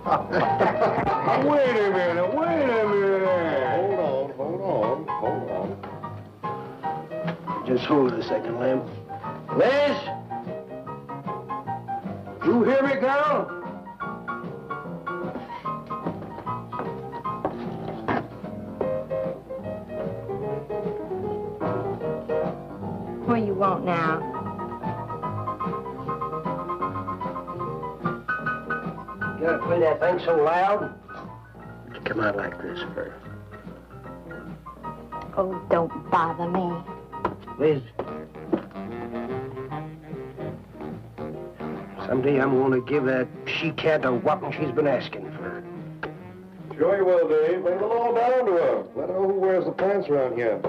Wait a minute, wait a minute. Hold on. Just hold it a second, Lem. Liz? You hear me, girl? What do you want now? You gotta play that thing so loud? It come out like this first. Oh, don't bother me. Liz. Someday I'm gonna give that she-cat a whopping she's been asking for. Sure you will, Dave. Bring the law down to her. Let her know who wears the pants around here.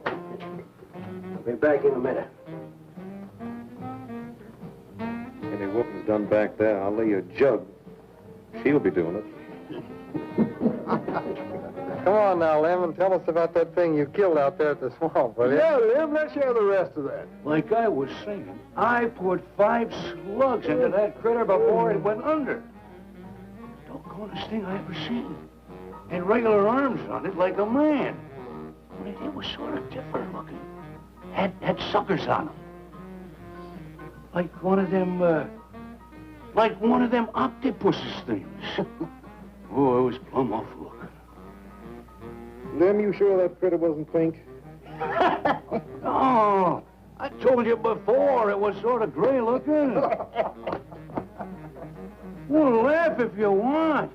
I'll be back in a minute. Any whooping's done back there, I'll lay you a jug. She'll be doing it. Come on now, Lem, and tell us about that thing you killed out there at the swamp, will you? Yeah, Lem, let's hear the rest of that. Like I was saying, I put 5 slugs into that critter before it went under. Doggonest thing I ever seen. Had regular arms on it like a man. But it was sort of different looking. Had suckers on them. Like one of them octopuses things. Oh, it was plumb awful looking. Lem, you sure that critter wasn't pink? Oh, I told you before it was sort of gray looking. Well, laugh if you want.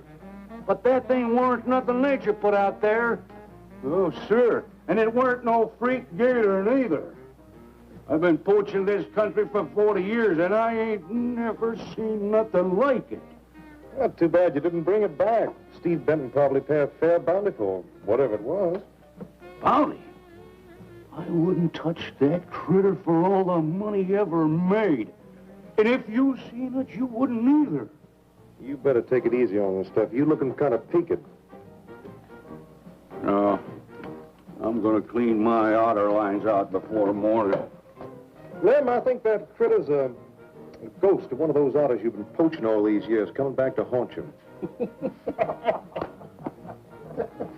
But that thing weren't nothing nature put out there. Oh, sir. And it weren't no freak gator neither. I've been poaching this country for 40 years, and I ain't never seen nothing like it. Not too bad you didn't bring it back. Steve Benton probably paid a fair bounty for whatever it was. Bounty? I wouldn't touch that critter for all the money he ever made. And if you seen it, you wouldn't either. You better take it easy on this stuff. You looking kind of peaked. No. I'm gonna clean my otter lines out before morning. Lem, I think that critter's a ghost of one of those otters you've been poaching all these years, coming back to haunt you.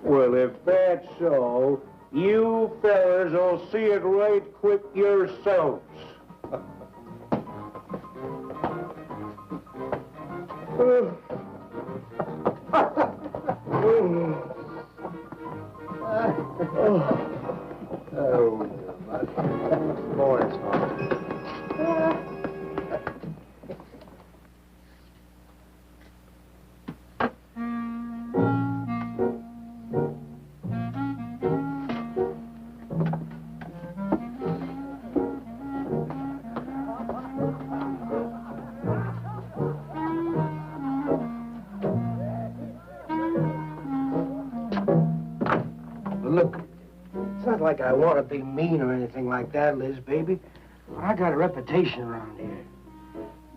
Well, if that's so, you fellas will see it right quick yourselves. Look, it's not like I want to be mean or anything like that, Liz, baby. But I got a reputation around here.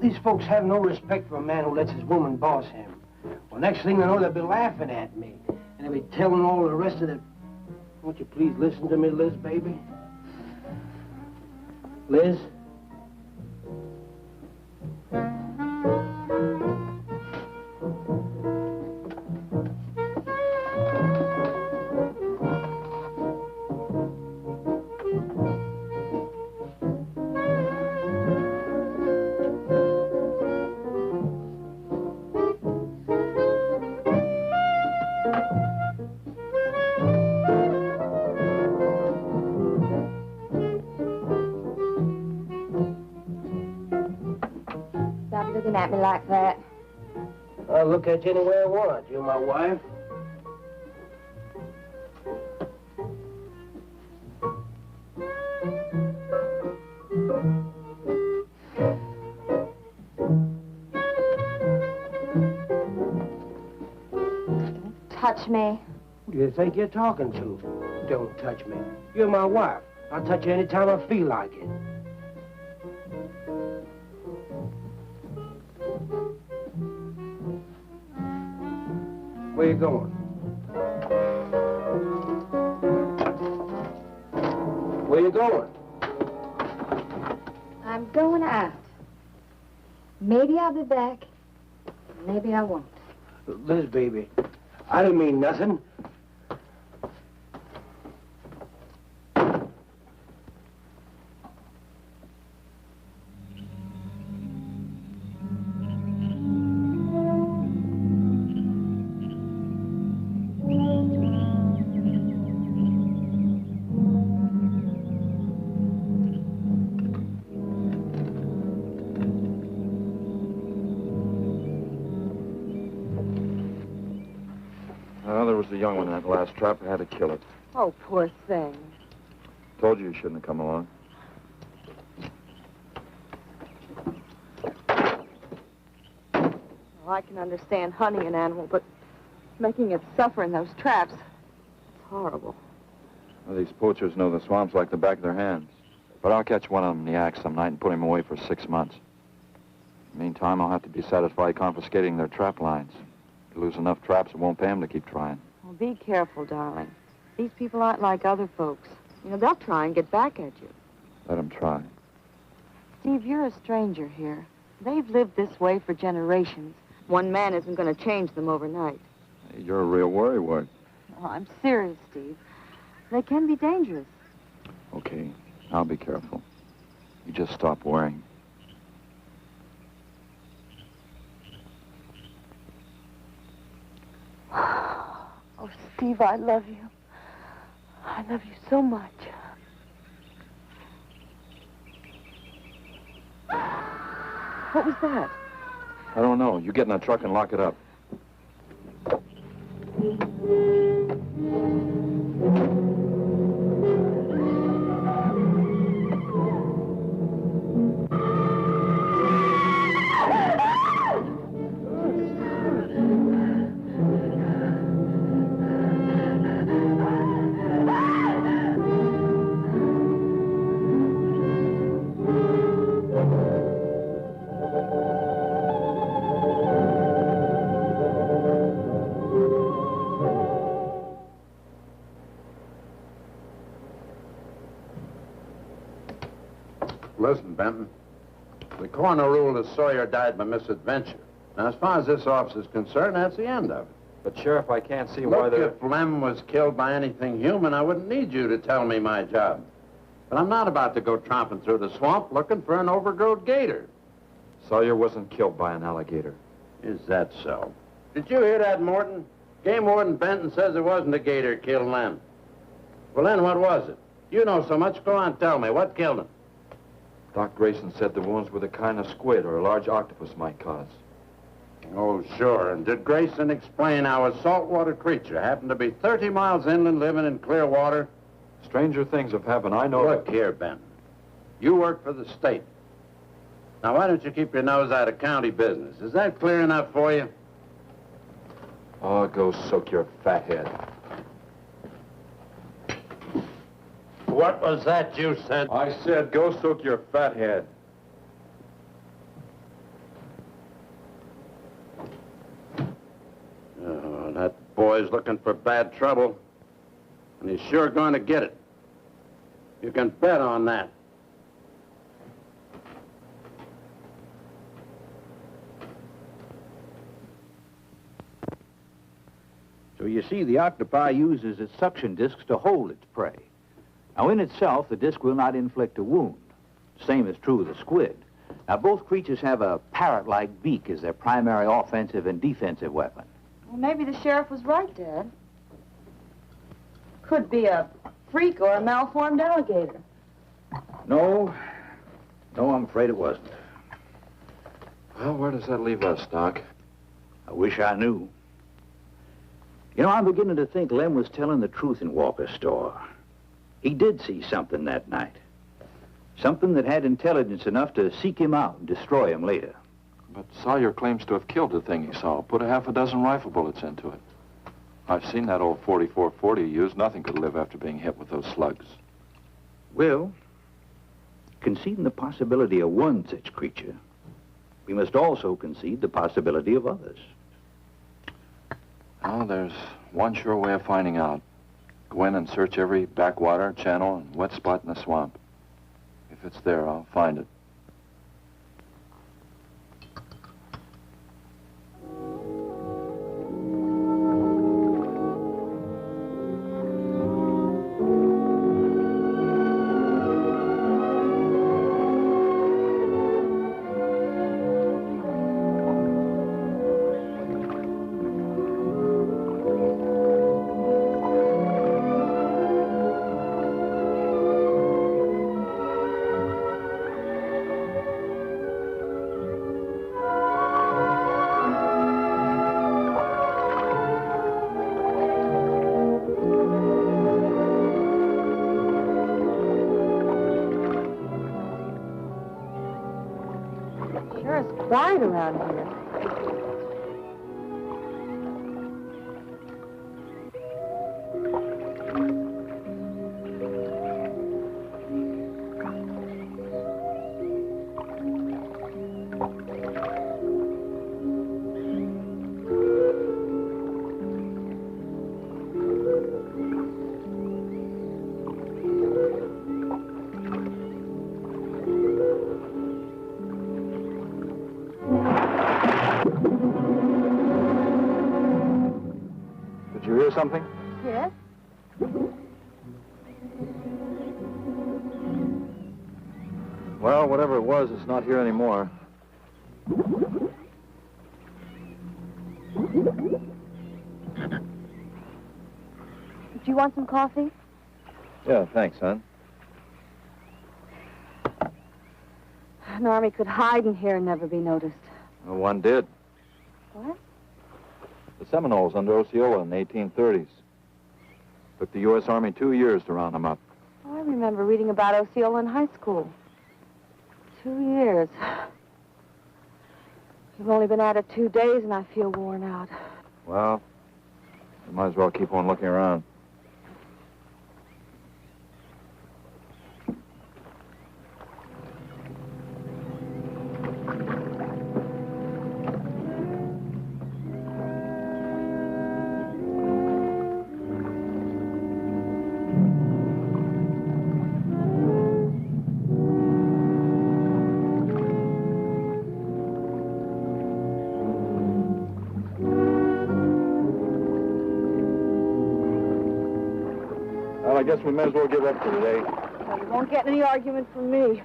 These folks have no respect for a man who lets his woman boss him. Well, next thing they know, they'll be laughing at me. And they'll be telling all the rest of the... Won't you please listen to me, Liz, baby? Liz? Looking at me like that. I'll look at you any way I want. You're my wife. Don't touch me. Who do you think you're talking to? Don't touch me. You're my wife. I'll touch you any time I feel like it. Where you going? Where you going? I'm going out. Maybe I'll be back. Maybe I won't. Liz, baby, I didn't mean nothing. Well, there was the young one in that last trap. I had to kill it. Oh, poor thing. Told you shouldn't have come along. Well, I can understand hunting an animal, but making it suffer in those traps, it's horrible. Well, these poachers know the swamps like the back of their hands. But I'll catch one of them in the axe some night and put him away for 6 months. Meantime, I'll have to be satisfied confiscating their trap lines. If you lose enough traps, it won't pay them to keep trying. Well, be careful, darling. These people aren't like other folks. You know, they'll try and get back at you. Let them try. Steve, you're a stranger here. They've lived this way for generations. One man isn't going to change them overnight. Hey, you're a real worrywart. Oh, I'm serious, Steve. They can be dangerous. Okay, I'll be careful. You just stop worrying. Oh, Steve, I love you. I love you so much. What was that? I don't know. You get in that truck and lock it up. Listen, Benton. The coroner ruled that Sawyer died by misadventure. Now, as far as this officer's concerned, that's the end of it. But, Sheriff, I can't see why Look, they're... if Lem was killed by anything human, I wouldn't need you to tell me my job. But I'm not about to go tromping through the swamp looking for an overgrown gator. Sawyer wasn't killed by an alligator. Is that so? Did you hear that, Morton? Game Warden Benton says it wasn't a gator killed Lem. Well, then what was it? You know so much. Go on, tell me. What killed him? Doc Grayson said the wounds were the kind of squid or a large octopus might cause. Oh, sure. And did Grayson explain how a saltwater creature happened to be 30 miles inland living in clear water? Stranger things have happened. I know... Look here, Ben. You work for the state. Now, why don't you keep your nose out of county business? Is that clear enough for you? Oh, go soak your fat head. What was that you said? I said go soak your fat head. Oh, that boy's looking for bad trouble. And he's sure going to get it. You can bet on that. So you see, the octopi uses its suction discs to hold its prey. Now, in itself, the disc will not inflict a wound. Same is true of the squid. Now, both creatures have a parrot-like beak as their primary offensive and defensive weapon. Well, maybe the sheriff was right, Dad. Could be a freak or a malformed alligator. No, I'm afraid it wasn't. Well, where does that leave us, Doc? I wish I knew. You know, I'm beginning to think Lem was telling the truth in Walker's store. He did see something that night. Something that had intelligence enough to seek him out and destroy him later. But Sawyer claims to have killed the thing he saw. Put a half a dozen rifle bullets into it. I've seen that old 44-40 he used. Nothing could live after being hit with those slugs. Well, conceding the possibility of one such creature, we must also concede the possibility of others. Well, there's one sure way of finding out. Go in and search every backwater, channel, and wet spot in the swamp. If it's there, I'll find it. Sure is quiet around here. Did you hear something? Yes? Well, whatever it was, it's not here anymore. Do you want some coffee? Yeah, thanks, son. An army could hide in here and never be noticed. Well, one did. What? The Seminoles under Osceola in the 1830s. Took the U.S. Army 2 years to round them up. Oh, I remember reading about Osceola in high school. 2 years. You've only been at it 2 days, and I feel worn out. Well, you might as well keep on looking around. Well, I guess we may as well give up for today. Well, you won't get any argument from me.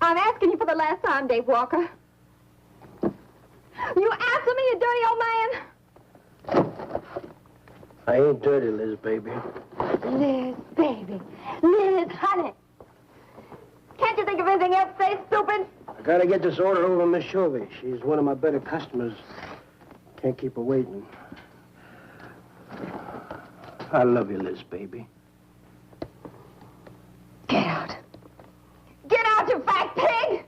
I'm asking you for the last time, Dave Walker. You answer me, you dirty old man. I ain't dirty, Liz, baby. Liz, baby. Liz, honey. Can't you think of anything else to say, stupid? I gotta get this order over to Miss Shovey. She's one of my better customers. Can't keep her waiting. I love you, Liz, baby. Get out. Get out, you fat pig!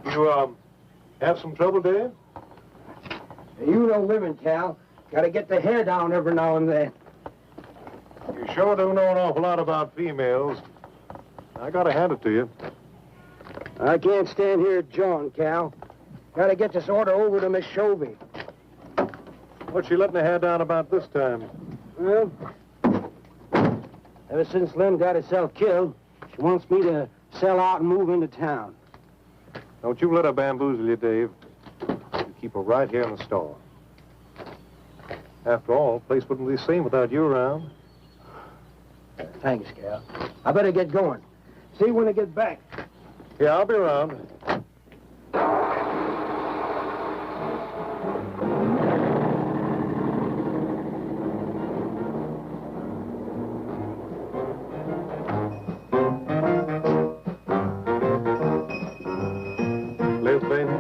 You, have some trouble, Dave? You know women, Cal. Gotta get the hair down every now and then. You sure do know an awful lot about females. I gotta hand it to you. I can't stand here jawing, Cal. Gotta get this order over to Miss Shovey. What's she letting the hair down about this time? Well, ever since Lem got herself killed, she wants me to sell out and move into town. Don't you let her bamboozle you, Dave. You keep her right here in the store. After all, the place wouldn't be the same without you around. Thanks, Cal. I better get going. See you when I get back. Yeah, I'll be around. Liz, baby.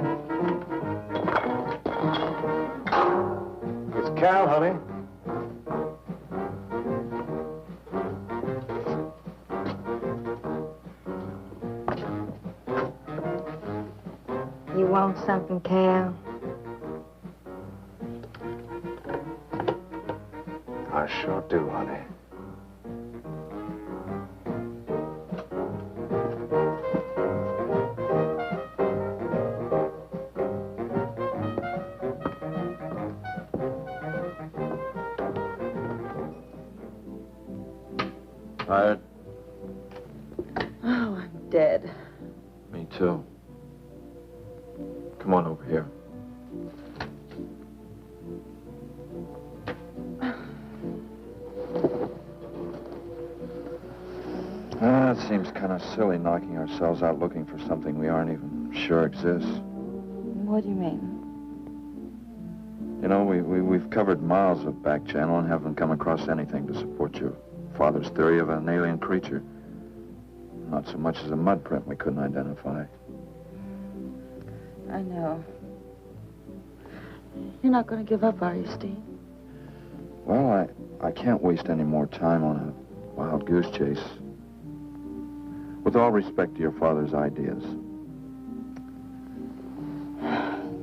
It's Cal, honey. You want something, Cal? I sure do, honey. Tired? Oh, I'm dead. Me too. Come on over here. It seems kind of silly knocking ourselves out looking for something we aren't even sure exists. What do you mean? You know, we've covered miles of back channel and haven't come across anything to support your father's theory of an alien creature. Not so much as a mud print we couldn't identify. I know. You're not going to give up, are you, Steve? Well, I can't waste any more time on a wild goose chase. With all respect to your father's ideas.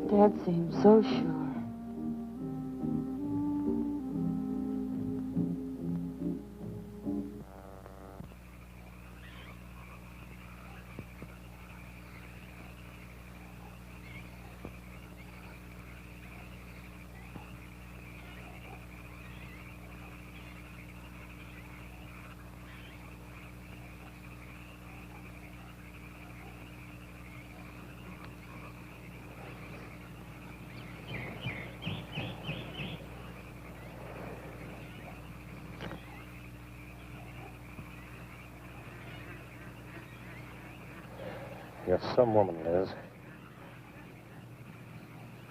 Dad seems so sure. You're some woman, Liz.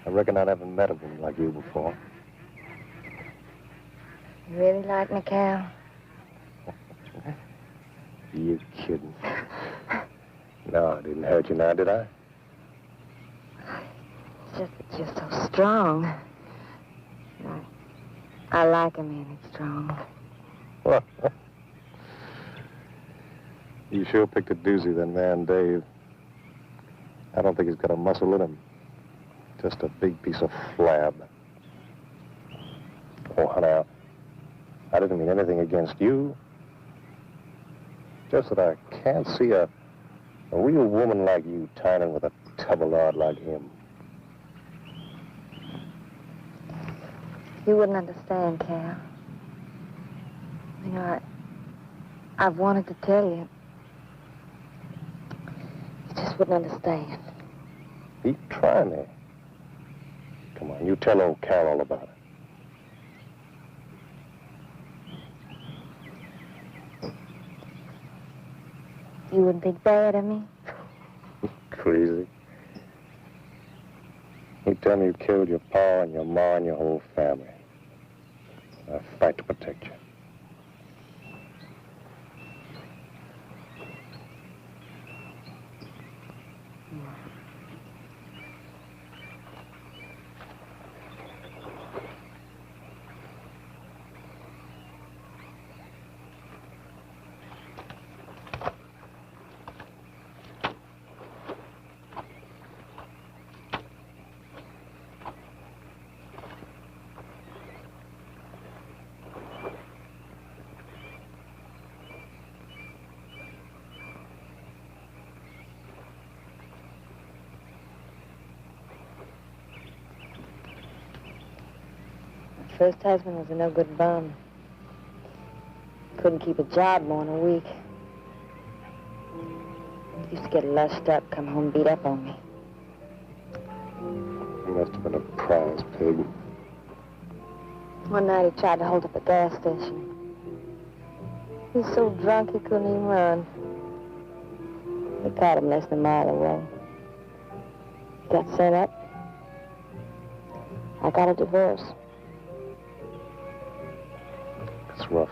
I reckon I never met a woman like you before. You really like me, Cal? You kidding? No, I didn't hurt you now, did I? It's just that you're so strong. I like a man that's strong. Well, you sure picked a doozy, then, man, Dave. I don't think he's got a muscle in him. Just a big piece of flab. Oh, honey, I didn't mean anything against you. Just that I can't see a real woman like you tying with a tubby-lard like him. You wouldn't understand, Cal. You know, I've wanted to tell you. You just wouldn't understand. Keep trying me. Come on, you tell old Cal all about it. You wouldn't think bad of me? Crazy. You tell me you killed your pa and your ma and your whole family. I fight to protect you. First husband was a no-good bum. Couldn't keep a job more than a week. Used to get lushed up, come home beat up on me. He must have been a prize pig. One night he tried to hold up a gas station. He was so drunk he couldn't even run. They caught him less than a mile away. He got sent up. I got a divorce. It's rough.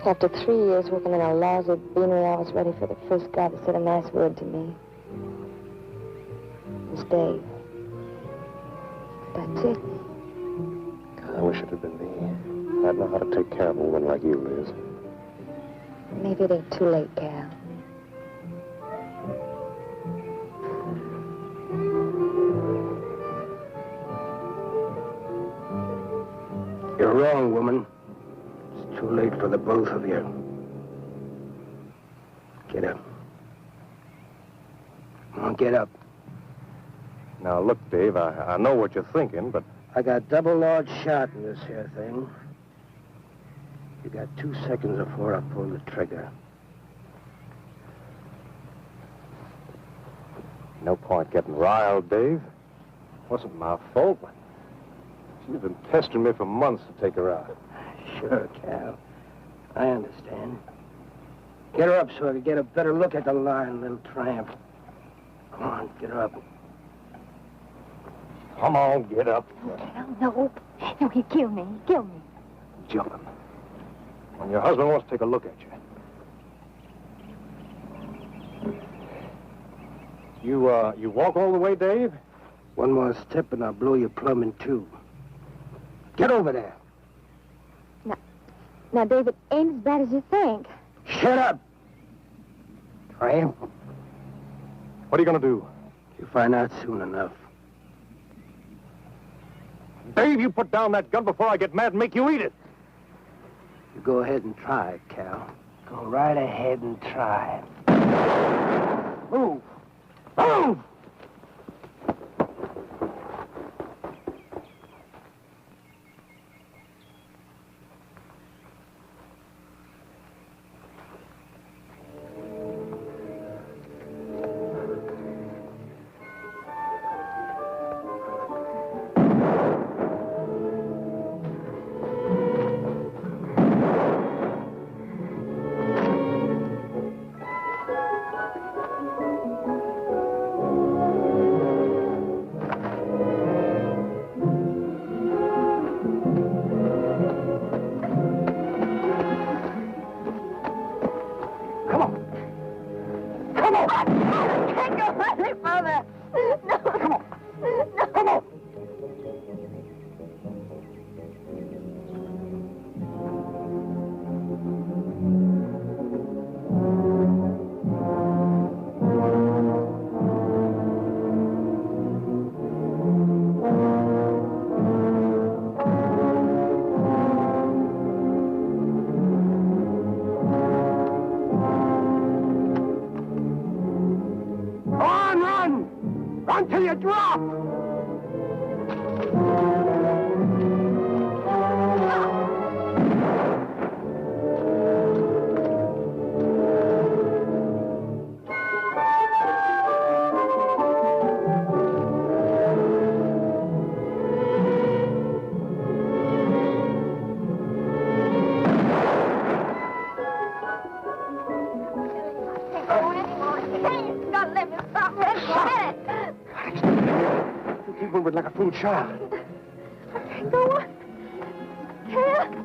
After 3 years working in a lousy beanery, I was ready for the first guy that said a nice word to me. It was Dave. That's it. I wish it had been me. I'd know how to take care of a woman like you, Liz. Maybe it ain't too late, Cal. You're wrong, woman. It's too late for the both of you. Get up. Come on, get up. Now, look, Dave, I know what you're thinking, but... I got double large shot in this here thing. You got 2 seconds before I pull the trigger. No point getting riled, Dave. Wasn't my fault. She's been pestering me for months to take her out. Sure, Cal. I understand. Get her up so I can get a better look at the line, little tramp. Come on, get her up. Come on, get up. Cal, no. No, he'd kill me. He'd kill me. Jumping. When your husband wants to take a look at you. You walk all the way, Dave? One more step and I'll blow you plumb in two. Get over there. Now, Dave, it ain't as bad as you think. Shut up. Tramp. What are you going to do? You'll find out soon enough. Dave, you put down that gun before I get mad and make you eat it. You go ahead and try it, Cal. Go right ahead and try it. Move. Move! Until you drop! Like a fool child. I can't go on. Can't.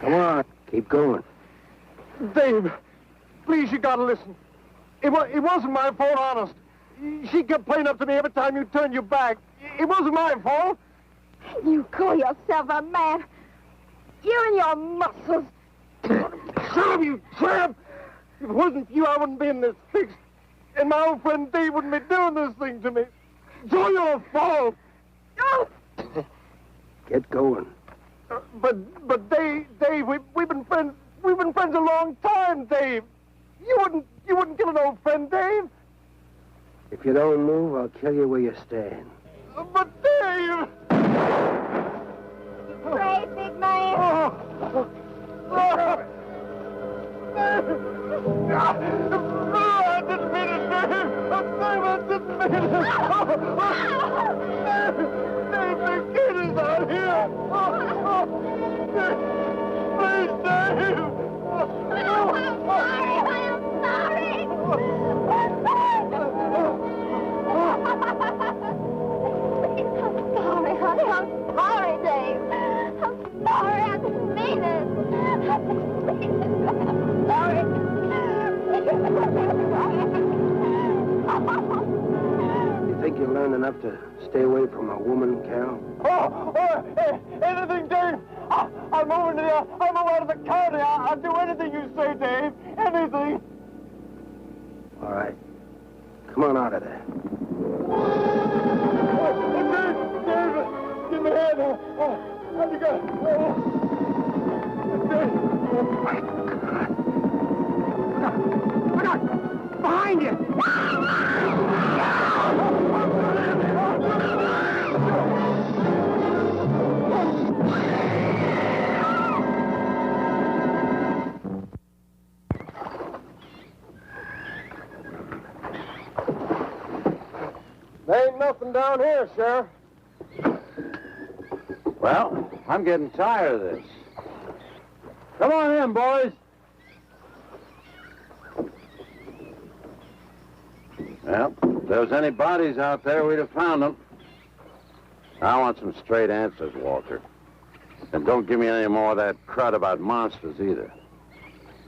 Come on, keep going. Dave, please, you gotta listen. It wasn't my fault, honest. She kept playing up to me every time you turned your back. It wasn't my fault. You call yourself a man. You and your muscles. Shut you tramp! If it wasn't for you, I wouldn't be in this fix. And my old friend Dave wouldn't be doing this thing to me. It's all your fault. Get going. But Dave, we've been friends. We've been friends a long time, Dave. You wouldn't kill an old friend, Dave. If you don't move, I'll kill you where you stand. But Dave! Pray, big man. I didn't mean it, Dave. I didn't mean it. Dave, the kid is out here. Please, Dave. I'm sorry. I'm sorry, honey. I'm sorry, Dave. I'm sorry. I didn't mean it. I didn't mean it. I'm sorry. You think you learned enough to stay away from a woman, Carol? Hey, anything, Dave. I'll move out of the county. I'll do anything you say, Dave. Anything. All right. Come on out of there. Dave, give me a hand. How'd you go? Dave. Oh, my God. Look out! Behind you! There ain't nothing down here, Sheriff. Well, I'm getting tired of this. Come on in, boys. Well, if there was any bodies out there, we'd have found them. I want some straight answers, Walter. And don't give me any more of that crud about monsters, either.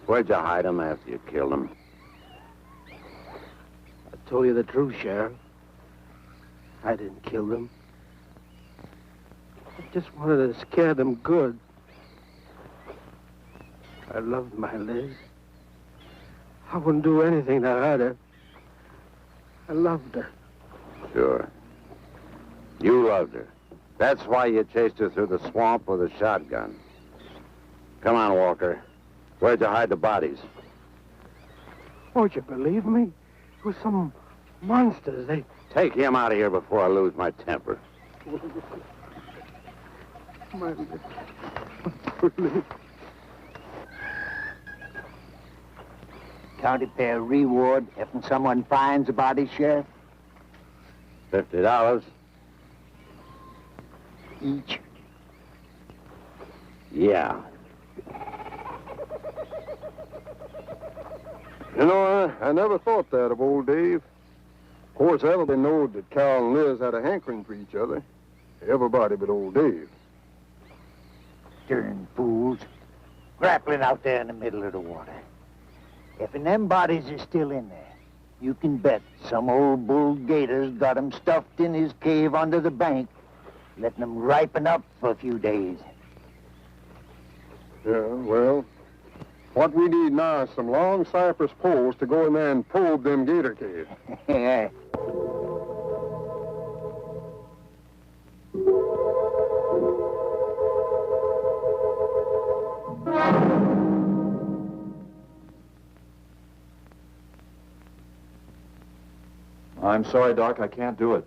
Where'd you hide them after you killed them? I told you the truth, Sheriff. I didn't kill them. I just wanted to scare them good. I loved my Liz. I wouldn't do anything to hurt her. I loved her. Sure. You loved her. That's why you chased her through the swamp with a shotgun. Come on, Walker. Where'd you hide the bodies? Won't you believe me? It was some monsters. They... Take him out of here before I lose my temper. My Liz. County pay a reward if someone finds a body, Sheriff? $50. Each. Yeah. You know, I never thought that of old Dave. Of course, everybody knowed that Carol and Liz had a hankering for each other. Everybody but old Dave. Darn fools. Grappling out there in the middle of the water. If them bodies are still in there, you can bet some old bull gator's got 'em stuffed in his cave under the bank, letting them ripen up for a few days. Yeah, well, what we need now is some long cypress poles to go in there and probe them gator caves. Yeah. I'm sorry, Doc, I can't do it.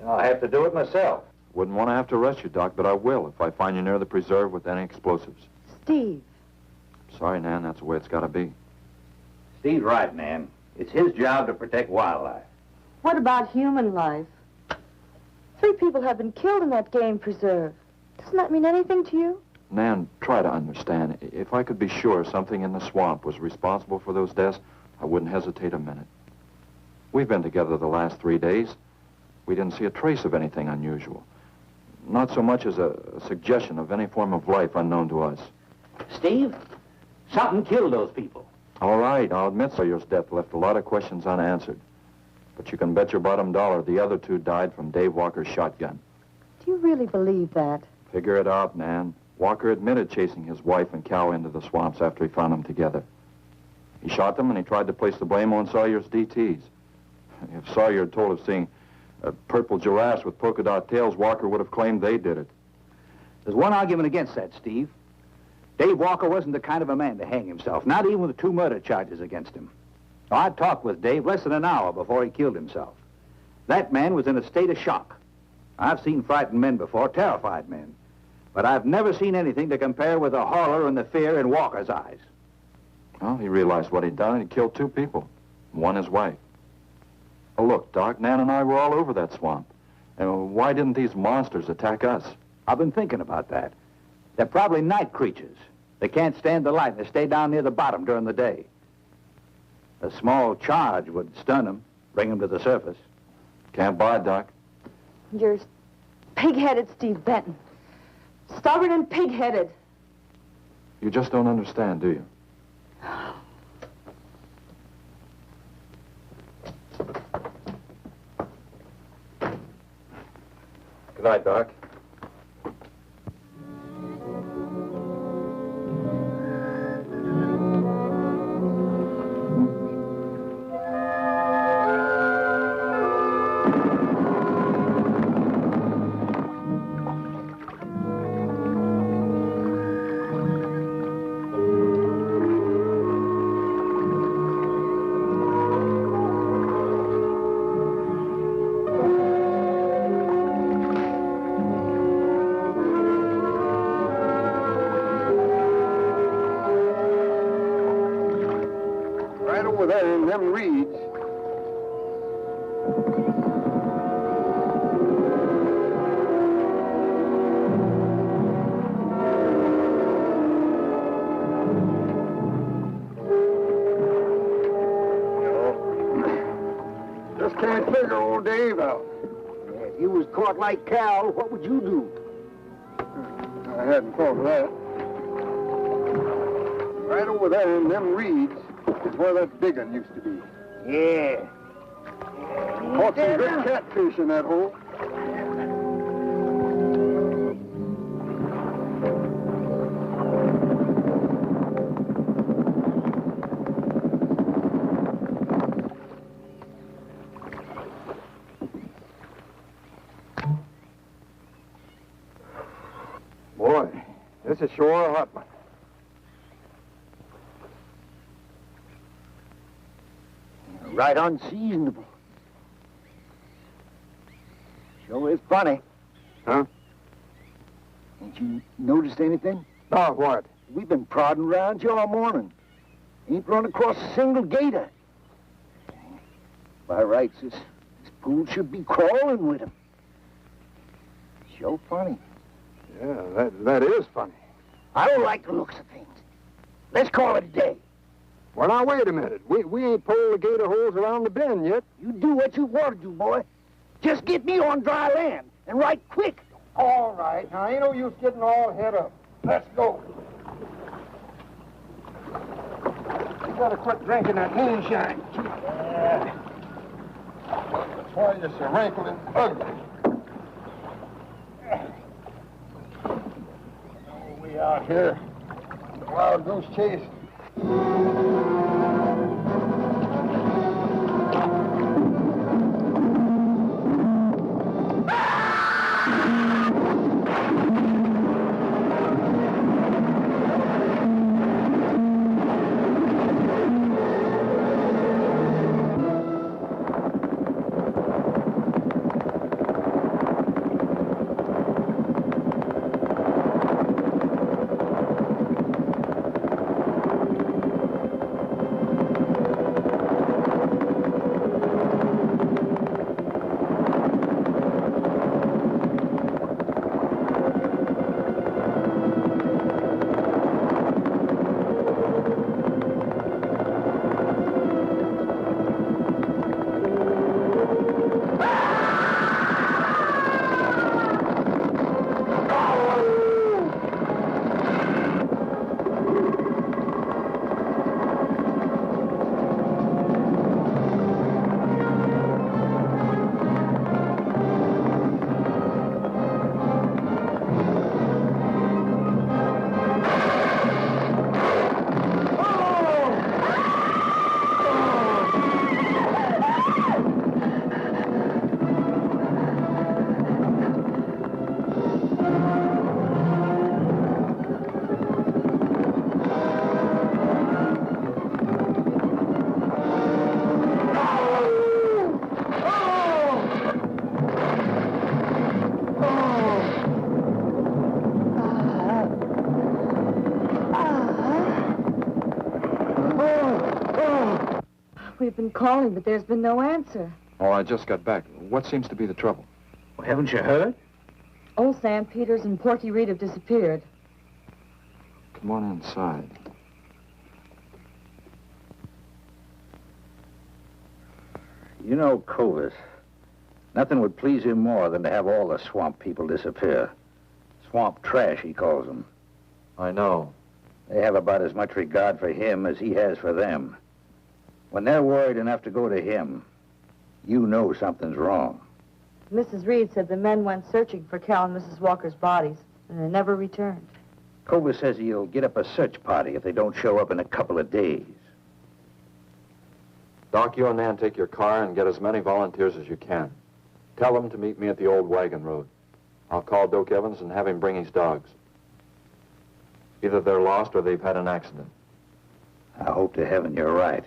I'll have to do it myself. Wouldn't want to have to arrest you, Doc, but I will if I find you near the preserve with any explosives. Steve. Sorry, Nan, that's the way it's got to be. Steve's right, Nan. It's his job to protect wildlife. What about human life? 3 people have been killed in that game preserve. Doesn't that mean anything to you? Nan, try to understand. If I could be sure something in the swamp was responsible for those deaths, I wouldn't hesitate a minute. We've been together the last 3 days. We didn't see a trace of anything unusual. Not so much as a suggestion of any form of life unknown to us. Steve, something killed those people. All right, I'll admit Sawyer's death left a lot of questions unanswered. But you can bet your bottom dollar the other 2 died from Dave Walker's shotgun. Do you really believe that? Figure it out, Nan. Walker admitted chasing his wife and cow into the swamps after he found them together. He shot them and he tried to place the blame on Sawyer's DTs. If Sawyer had told of seeing purple giraffes with polka dot tails, Walker would have claimed they did it. There's one argument against that, Steve. Dave Walker wasn't the kind of a man to hang himself, not even with 2 murder charges against him. I talked with Dave less than an hour before he killed himself. That man was in a state of shock. I've seen frightened men before, terrified men. But I've never seen anything to compare with the horror and the fear in Walker's eyes. Well, he realized what he'd done and he killed 2 people. One his wife. Oh, look, Doc, Nan and I were all over that swamp. And why didn't these monsters attack us? I've been thinking about that. They're probably night creatures. They can't stand the light and they stay down near the bottom during the day. A small charge would stun them, bring them to the surface. Can't buy, Doc. You're pig-headed, Steve Benton. Stubborn and pig-headed. You just don't understand, do you? Good night, Doc. Right over there in them reeds. Just can't figure old Dave out. If you was caught like Cal, what would you do? I hadn't thought of that. Right over there in them reeds is where that big one used to be. Yeah. Caught some good catfish in that hole. Boy, this is sure a hot one. Right unseasonable. Sure is funny. Huh? Ain't you noticed anything? Oh, what? We've been prodding around you all morning. Ain't run across a single gator. By rights, this pool should be crawling with him. Sure funny. Yeah, that is funny. I don't like the looks of things. Let's call it a day. Well, now, wait a minute. We ain't pulled the gator holes around the bend yet. You do what you want to do, boy. Just get me on dry land, and right quick. All right. Now, ain't no use getting all head up. Let's go. You gotta quit drinking that moonshine. That's why you're so wrinkled and ugly. We out here. Wild goose chase. We've been calling, but there's been no answer. Oh, I just got back. What seems to be the trouble? Well, haven't you heard? Old Sam Peters and Porky Reed have disappeared. Come on inside. You know, Clovis, nothing would please him more than to have all the swamp people disappear. Swamp trash, he calls them. I know. They have about as much regard for him as he has for them. When they're worried enough to go to him, you know something's wrong. Mrs. Reed said the men went searching for Cal and Mrs. Walker's bodies, and they never returned. Cobus says he'll get up a search party if they don't show up in a couple of days. Doc, you and Nan take your car and get as many volunteers as you can. Tell them to meet me at the old wagon road. I'll call Doak Evans and have him bring his dogs. Either they're lost or they've had an accident. I hope to heaven you're right.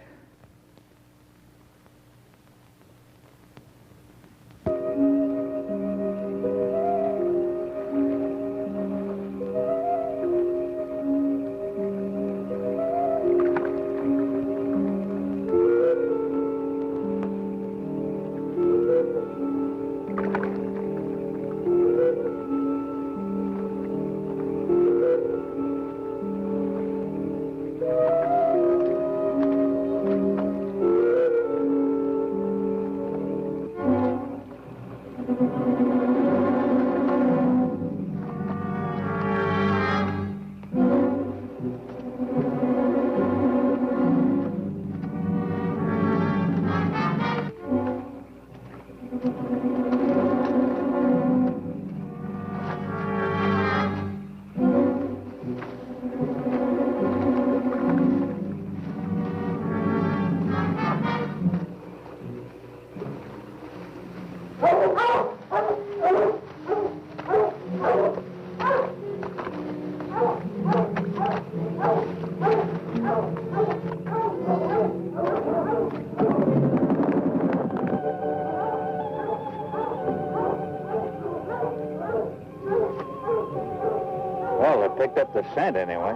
Well, they picked up the scent anyway.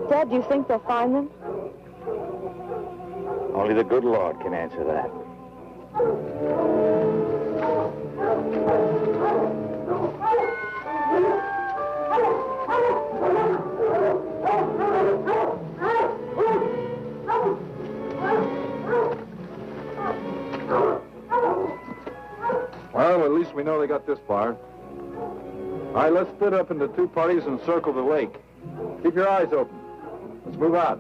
Dad, do you think they'll find them? Only the good Lord can answer that. Well, at least we know they got this far. All right, let's split up into two parties and circle the lake. Keep your eyes open. Let's move out.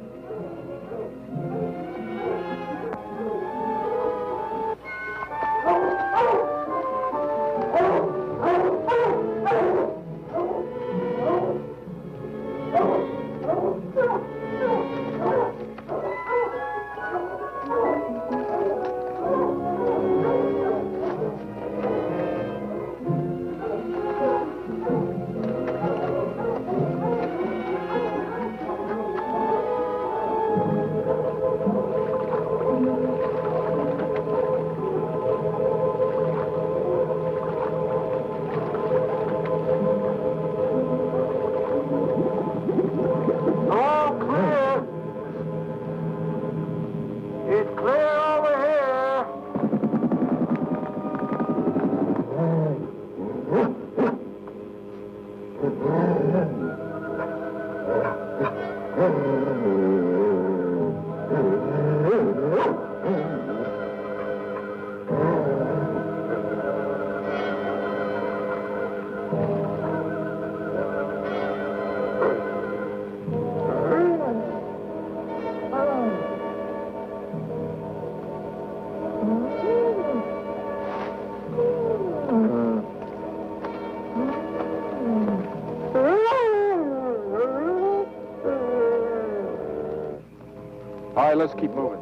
All right, let's keep moving.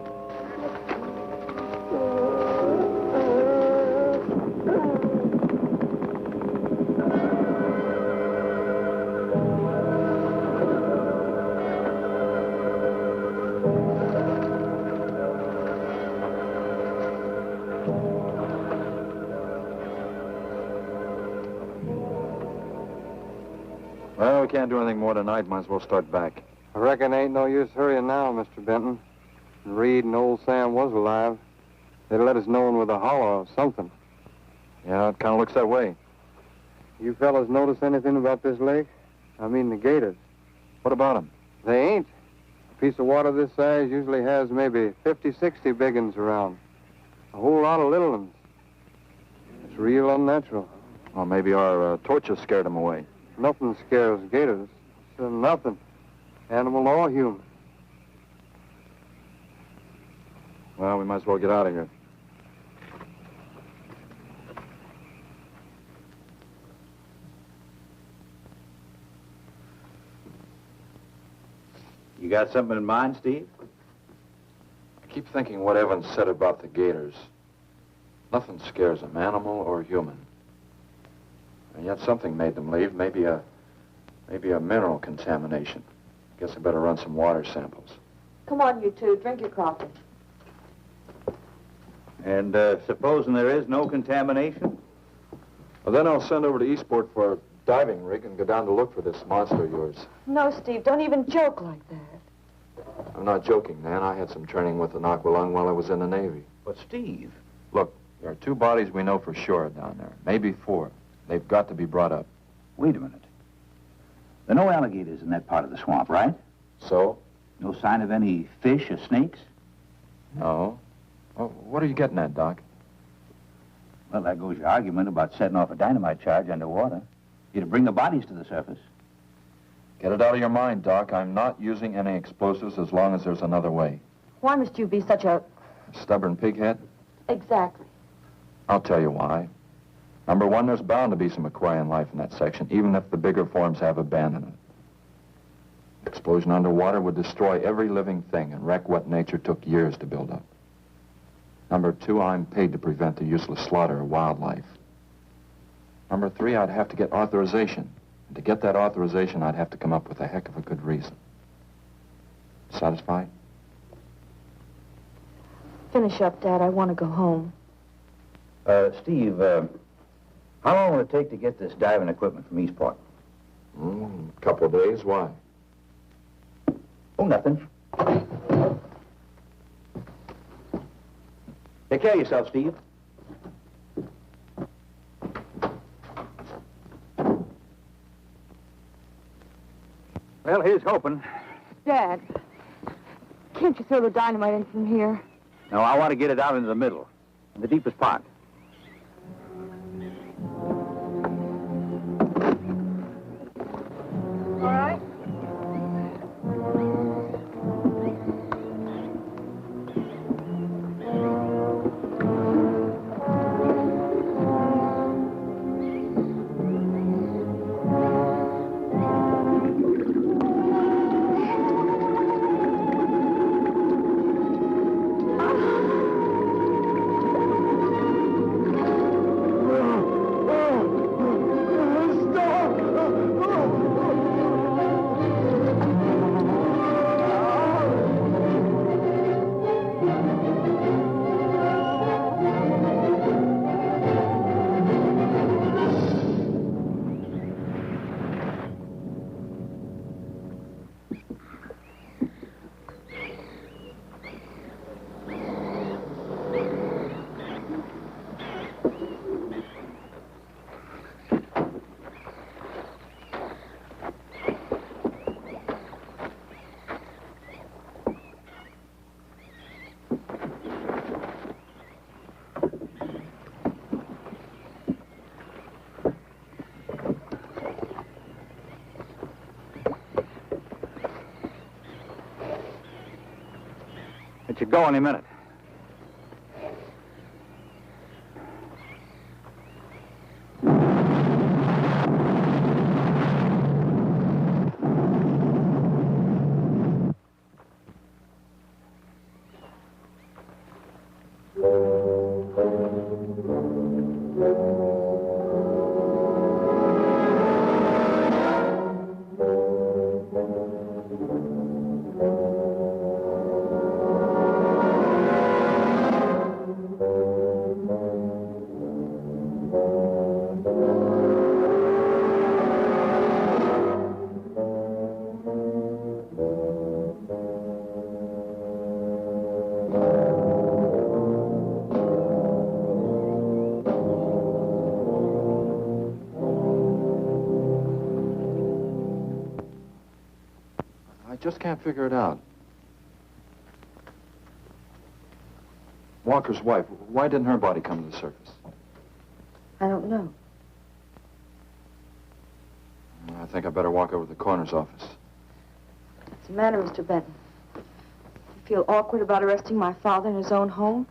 Well, we can't do anything more tonight. Might as well start back. I reckon ain't no use hurrying now, Mr. Benton. Reed and old Sam was alive. They'd let us know with a holler or something. Yeah, it kind of looks that way. You fellas notice anything about this lake? I mean the gators. What about them? They ain't. A piece of water this size usually has maybe 50, 60 big uns around. A whole lot of little ones. It's real unnatural. Well, maybe our torches scared them away. Nothing scares gators. Nothing. Animal or human. Well, we might as well get out of here. got something in mind, Steve? I keep thinking what Evans said about the gators. Nothing scares them, animal or human. And yet something made them leave. Maybe a mineral contamination. Guess I better run some water samples. Come on, you two. Drink your coffee. And supposing there is no contamination? Well, then I'll send over to Eastport for a diving rig and go down to look for this monster of yours. No, Steve, don't even joke like that. I'm not joking, Nan. I had some training with an aqualung while I was in the Navy. But, Steve... Look, there are 2 bodies we know for sure down there. Maybe 4. They've got to be brought up. Wait a minute. There are no alligators in that part of the swamp, right? So? No sign of any fish or snakes? No. Well, what are you getting at, Doc? Well, there goes your argument about setting off a dynamite charge underwater. You'd bring the bodies to the surface. Get it out of your mind, Doc. I'm not using any explosives as long as there's another way. Why must you be such a... Stubborn pighead? Exactly. I'll tell you why. Number 1, there's bound to be some aquarian life in that section, even if the bigger forms have abandoned it. Explosion underwater would destroy every living thing and wreck what nature took years to build up. Number 2, I'm paid to prevent the useless slaughter of wildlife. Number 3, I'd have to get authorization. And to get that authorization, I'd have to come up with a heck of a good reason. Satisfied? Finish up, Dad. I want to go home. Steve, how long will it take to get this diving equipment from Eastport? A couple of days. Why? Oh, nothing. Take care of yourself, Steve. Well, here's hoping. Dad, can't you throw the dynamite in from here? No, I want to get it out into the middle, in the deepest part. All right. It should go any minute. I just can't figure it out. Walker's wife, why didn't her body come to the surface? I don't know. I think I better walk over to the coroner's office. What's the matter, Mr. Benton? You feel awkward about arresting my father in his own home?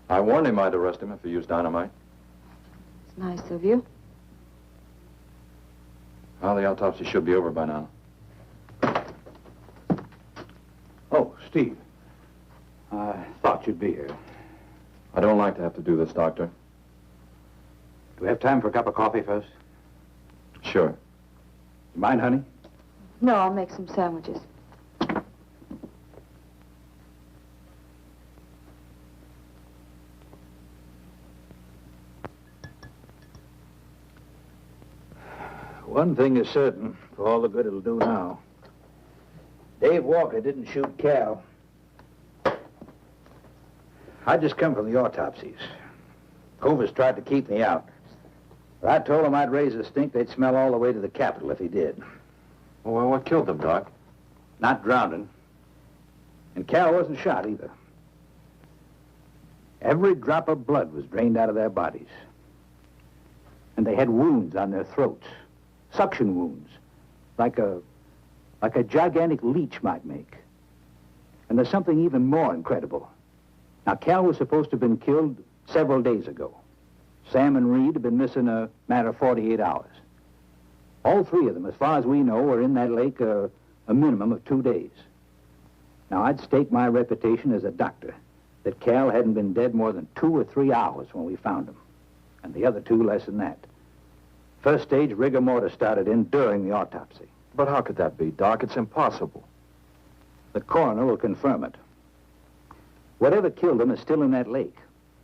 I warned him I'd arrest him if he used dynamite. It's nice of you. Well, the autopsy should be over by now. Steve, I thought you'd be here. I don't like to have to do this, Doctor. Do we have time for a cup of coffee first? Sure. You mind, honey? No, I'll make some sandwiches. One thing is certain, for all the good it'll do now. Dave Walker didn't shoot Cal. I just come from the autopsies. Covers tried to keep me out. But I told him I'd raise a stink they'd smell all the way to the Capitol if he did. Well, what killed them, Doc? Not drowning. And Cal wasn't shot either. Every drop of blood was drained out of their bodies. And they had wounds on their throats. Suction wounds. Like a gigantic leech might make. And there's something even more incredible. Now, Cal was supposed to have been killed several days ago. Sam and Reed have been missing a matter of 48 hours. All three of them, as far as we know, were in that lake a minimum of 2 days. Now, I'd stake my reputation as a doctor that Cal hadn't been dead more than 2 or 3 hours when we found him. And the other two less than that. First stage rigor mortis started in during the autopsy. But how could that be, Doc? It's impossible. The coroner will confirm it. Whatever killed him is still in that lake,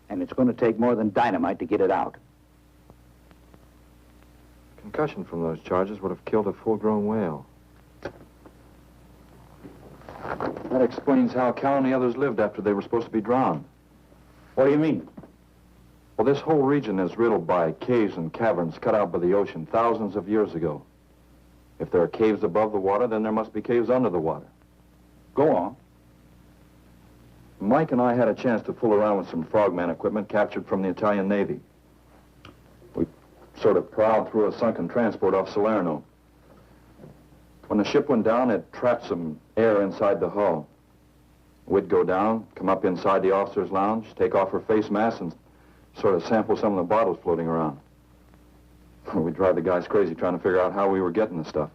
and it's going to take more than dynamite to get it out. Concussion from those charges would have killed a full-grown whale. That explains how Cal and the others lived after they were supposed to be drowned. What do you mean? Well, this whole region is riddled by caves and caverns cut out by the ocean thousands of years ago. If there are caves above the water, then there must be caves under the water. Go on. Mike and I had a chance to fool around with some frogman equipment captured from the Italian Navy. We sort of prowled through a sunken transport off Salerno. When the ship went down, it trapped some air inside the hull. We'd go down, come up inside the officer's lounge, take off her face mask, and sort of sample some of the bottles floating around. We'd drive the guys crazy trying to figure out how we were getting the stuff.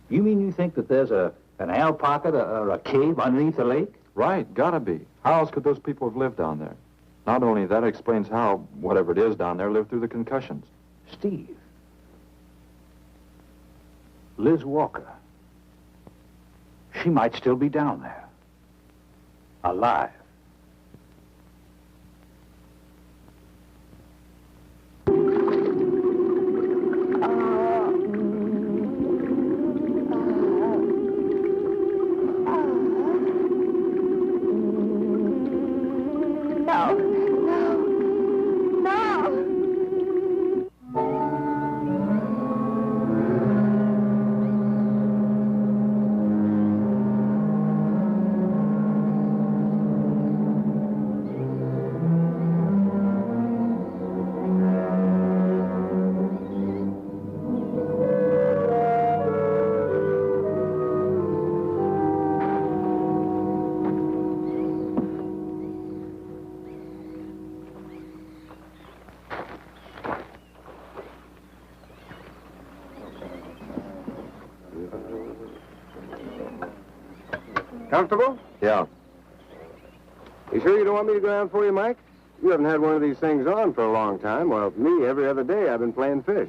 You mean you think that there's an air pocket or a cave underneath the lake? Right, gotta be. How else could those people have lived down there? Not only that, it explains how, whatever it is down there, lived through the concussions. Steve. Liz Walker. She might still be down there. Alive. Comfortable? Yeah. You sure you don't want me to go down for you, Mike? You haven't had one of these things on for a long time. Well, me, every other day I've been playing fish.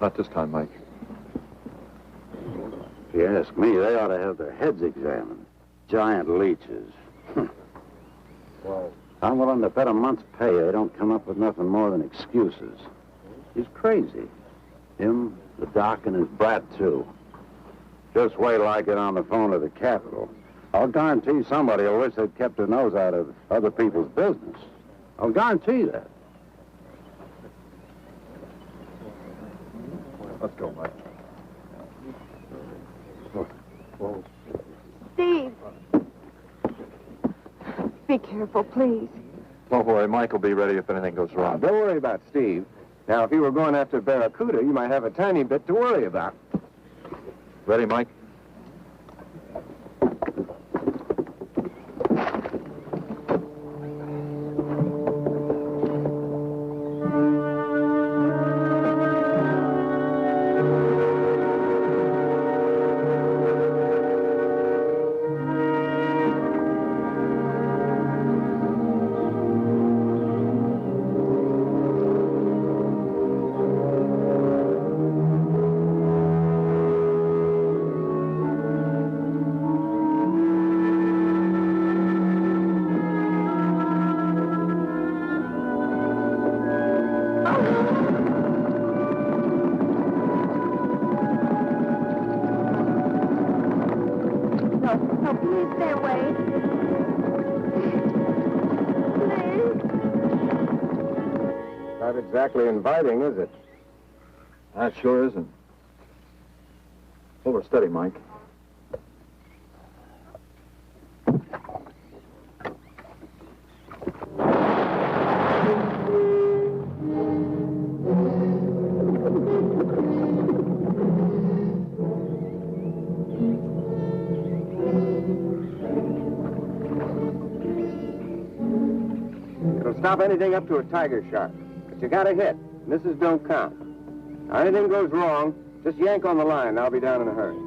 Not this time, Mike. If you ask me, they ought to have their heads examined. Giant leeches. Well, I'm willing to bet a month's pay they don't come up with nothing more than excuses. He's crazy. Him, the doc, and his brat, too. Just wait till I get on the phone to the Capitol. I'll guarantee somebody will wish they'd kept their nose out of other people's business. I'll guarantee that. Let's go, Mike. Steve! Be careful, please. Don't worry, Mike will be ready if anything goes wrong. don't worry about Steve. Now, if you were going after Barracuda, you might have a tiny bit to worry about. Ready, Mike? Not exactly inviting, is it? That sure isn't. Hold her steady, Mike. It'll stop anything up to a tiger shark. But you got a hit. Misses don't count. Now, anything goes wrong, just yank on the line, and I'll be down in a hurry.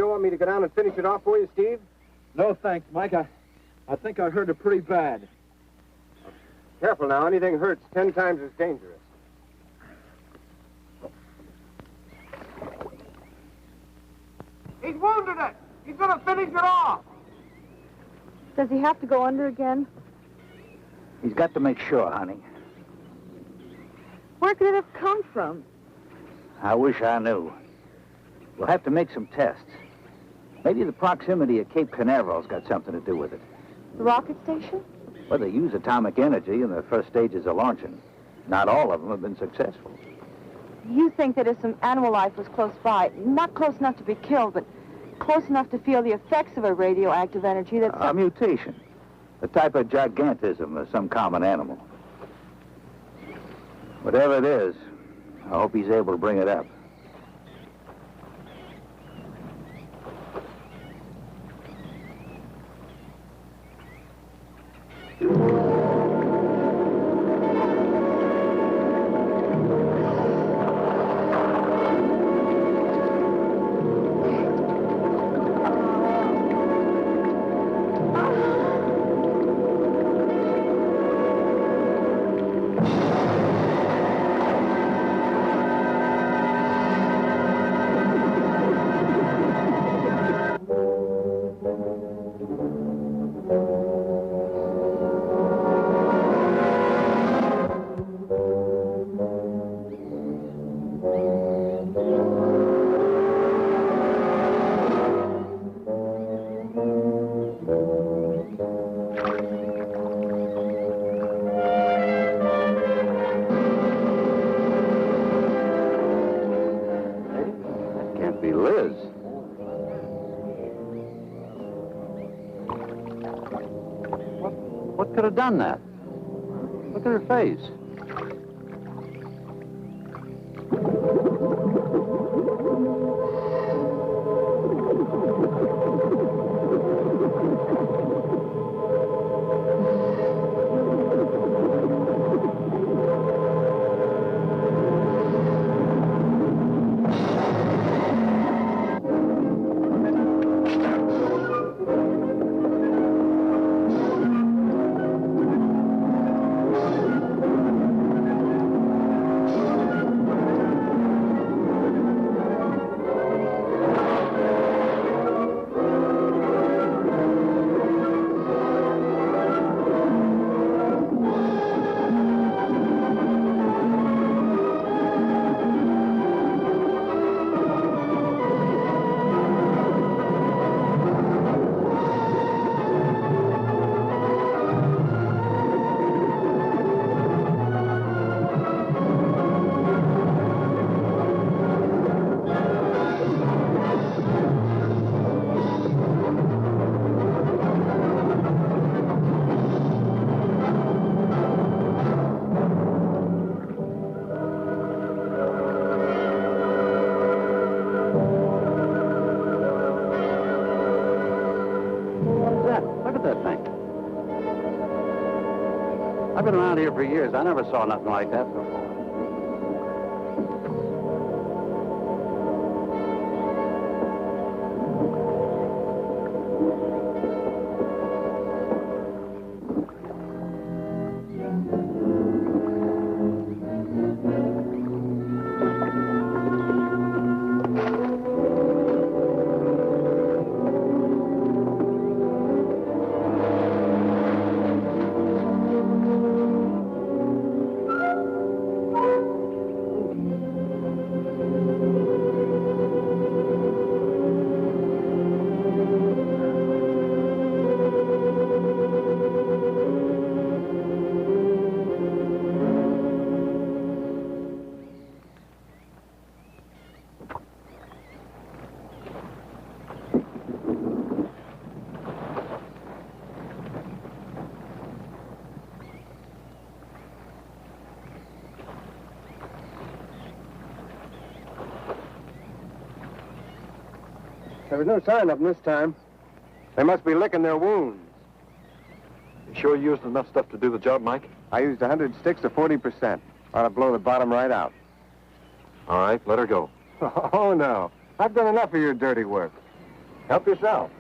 Want me to go down and finish it off for you, Steve? No, thanks, Mike. I think I hurt it pretty bad. Careful now. Anything hurts 10 times as dangerous. He's wounded it. He's going to finish it off. Does he have to go under again? He's got to make sure, honey. Where could it have come from? I wish I knew. We'll have to make some tests. Maybe the proximity of Cape Canaveral's got something to do with it. The rocket station? Well, they use atomic energy in the first stages of launching. Not all of them have been successful. You think that if some animal life was close by, not close enough to be killed, but close enough to feel the effects of a radioactive energy that's... A mutation. A type of gigantism of some common animal. Whatever it is, I hope he's able to bring it up. What could have done that? Look at her face. at that thing. I've been around here for years. I never saw nothing like that before. There was no sign of them this time. They must be licking their wounds. You sure you used enough stuff to do the job, Mike? I used 100 sticks to 40%. Ought to blow the bottom right out. All right, let her go. Oh, no. I've done enough of your dirty work. Help yourself.